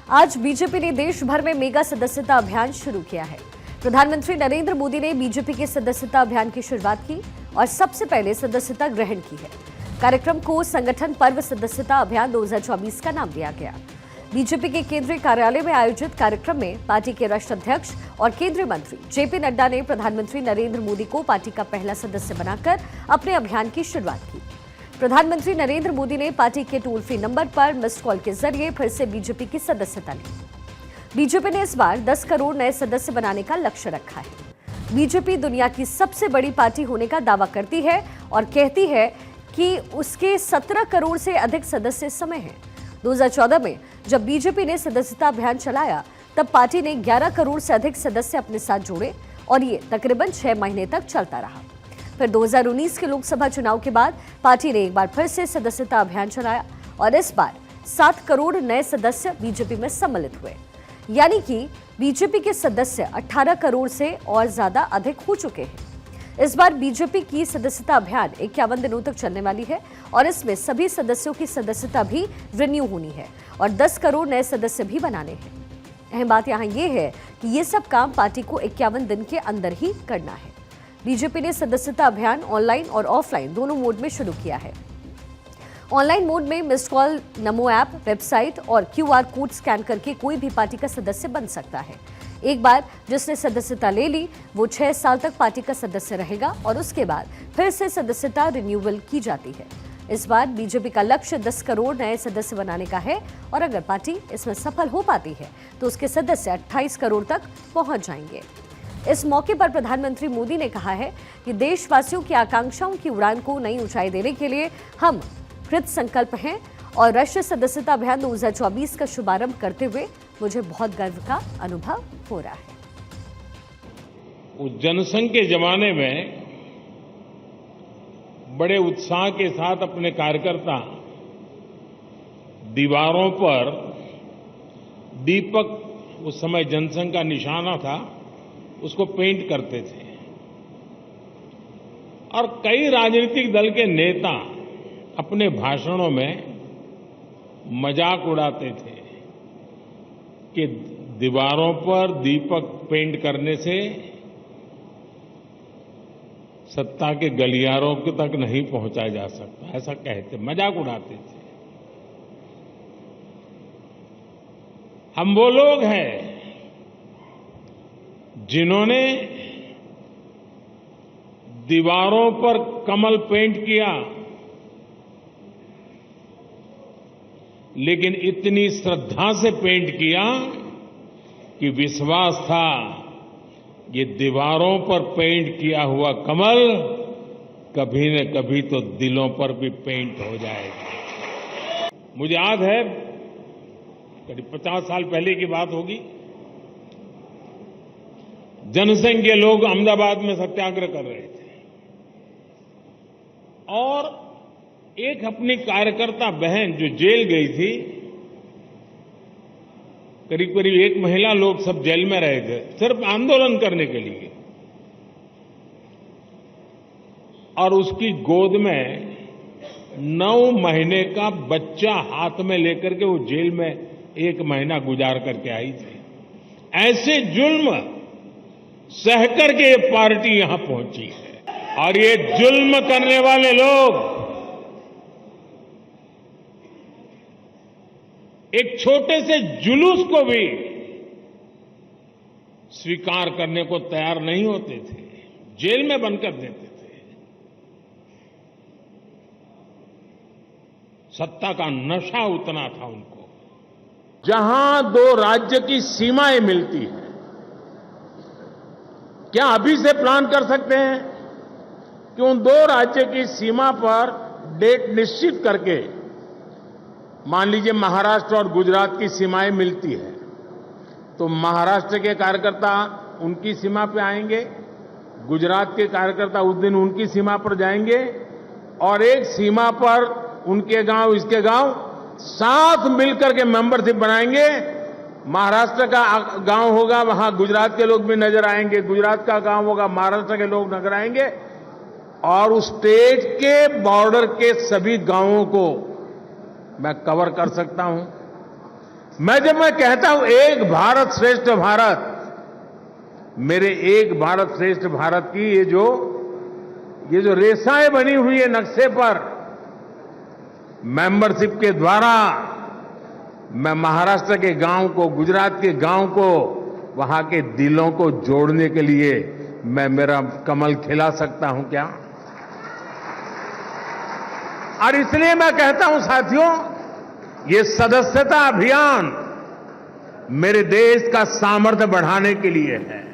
आज बीजेपी ने देश भर में मेगा सदस्यता अभियान शुरू किया है। प्रधानमंत्री नरेंद्र मोदी ने बीजेपी के सदस्यता अभियान की शुरुआत की और सबसे पहले सदस्यता ग्रहण की है। कार्यक्रम को संगठन पर्व सदस्यता अभियान 2024 का नाम दिया गया। बीजेपी के केंद्रीय कार्यालय में आयोजित कार्यक्रम में पार्टी के राष्ट्रीय अध्यक्ष और केंद्रीय मंत्री जेपी नड्डा ने प्रधानमंत्री नरेंद्र मोदी को पार्टी का पहला सदस्य बनाकर अपने अभियान की शुरुआत की। प्रधानमंत्री नरेंद्र मोदी ने पार्टी के टोल फ्री नंबर पर मिस्ड कॉल के जरिए फिर से बीजेपी की सदस्यता ली। बीजेपी ने इस बार 10 करोड़ नए सदस्य बनाने का लक्ष्य रखा है। बीजेपी दुनिया की सबसे बड़ी पार्टी होने का दावा करती है और कहती है कि उसके 17 करोड़ से अधिक सदस्य इस समय हैं। 2014 में जब बीजेपी ने सदस्यता अभियान चलाया तब पार्टी ने 11 करोड़ से अधिक सदस्य अपने साथ जोड़े और ये तकरीबन 6 महीने तक चलता रहा। फिर 2019 के लोकसभा चुनाव के बाद पार्टी ने एक बार फिर से सदस्यता अभियान चलाया और इस बार 7 करोड़ नए सदस्य बीजेपी में सम्मिलित हुए, यानी कि बीजेपी के सदस्य 18 करोड़ से और ज्यादा अधिक हो चुके हैं। इस बार बीजेपी की सदस्यता अभियान 51 दिनों तक चलने वाली है और इसमें सभी सदस्यों की सदस्यता भी रिन्यू होनी है और 10 करोड़ नए सदस्य भी बनाने हैं। अहम बात यहाँ ये है कि ये सब काम पार्टी को 51 दिन के अंदर ही करना है। बीजेपी ने सदस्यता अभियान ऑनलाइन और ऑफलाइन दोनों मोड में शुरू किया है। ऑनलाइन मोड में मिस्ड कॉल, नमो ऐप, वेबसाइट और क्यूआर कोड स्कैन करके कोई भी पार्टी का सदस्य बन सकता है। एक बार जिसने सदस्यता ले ली वो 6 साल तक पार्टी का सदस्य रहेगा और उसके बाद फिर से सदस्यता रिन्यूअल की जाती है। इस बार बीजेपी का लक्ष्य 10 करोड़ नए सदस्य बनाने का है और अगर पार्टी इसमें सफल हो पाती है तो उसके सदस्य 28 करोड़ तक पहुंच जाएंगे। इस मौके पर प्रधानमंत्री मोदी ने कहा है कि देशवासियों की आकांक्षाओं की उड़ान को नई ऊंचाई देने के लिए हम कृत संकल्प हैं और राष्ट्रीय सदस्यता अभियान 2024 का शुभारंभ करते हुए मुझे बहुत गर्व का अनुभव हो रहा है। उस जनसंघ के जमाने में बड़े उत्साह के साथ अपने कार्यकर्ता दीवारों पर दीपक, उस समय जनसंघ का निशाना था, उसको पेंट करते थे और कई राजनीतिक दल के नेता अपने भाषणों में मजाक उड़ाते थे कि दीवारों पर दीपक पेंट करने से सत्ता के गलियारों तक नहीं पहुंचा जा सकता, ऐसा कहते, मजाक उड़ाते थे। हम वो लोग हैं जिन्होंने दीवारों पर कमल पेंट किया, लेकिन इतनी श्रद्धा से पेंट किया कि विश्वास था ये दीवारों पर पेंट किया हुआ कमल कभी न कभी तो दिलों पर भी पेंट हो जाएगा। मुझे याद है करीब 50 साल पहले की बात होगी, जनसंघ के लोग अहमदाबाद में सत्याग्रह कर रहे थे और एक अपनी कार्यकर्ता बहन जो जेल गई थी, करीब करीब 1 महिला लोग सब जेल में रहे थे सिर्फ आंदोलन करने के लिए, और उसकी गोद में 9 महीने का बच्चा हाथ में लेकर के वो जेल में 1 महीना गुजार करके आई थी। ऐसे जुल्म सहकर के ये पार्टी यहां पहुंची है और ये जुल्म करने वाले लोग एक छोटे से जुलूस को भी स्वीकार करने को तैयार नहीं होते थे, जेल में बनकर देते थे। सत्ता का नशा उतना था उनको। जहां 2 राज्य की सीमाएं मिलती हैं, क्या अभी से प्लान कर सकते हैं कि उन 2 राज्य की सीमा पर डेट निश्चित करके, मान लीजिए महाराष्ट्र और गुजरात की सीमाएं मिलती है तो महाराष्ट्र के कार्यकर्ता उनकी सीमा पे आएंगे, गुजरात के कार्यकर्ता उस दिन उनकी सीमा पर जाएंगे और एक सीमा पर उनके गांव इसके गांव साथ मिलकर के मेंबरशिप बनाएंगे। महाराष्ट्र का गांव होगा, वहां गुजरात के लोग भी नजर आएंगे, गुजरात का गांव होगा, महाराष्ट्र के लोग नजर आएंगे और उस स्टेट के बॉर्डर के सभी गांवों को मैं कवर कर सकता हूं। जब मैं कहता हूं एक भारत श्रेष्ठ भारत, मेरे एक भारत श्रेष्ठ भारत की ये जो रेखाएं बनी हुई है नक्शे पर, मेंबरशिप के द्वारा मैं महाराष्ट्र के गांव को, गुजरात के गांव को, वहां के दिलों को जोड़ने के लिए मैं मेरा कमल खिला सकता हूं क्या? और इसलिए मैं कहता हूं साथियों, ये सदस्यता अभियान मेरे देश का सामर्थ्य बढ़ाने के लिए है।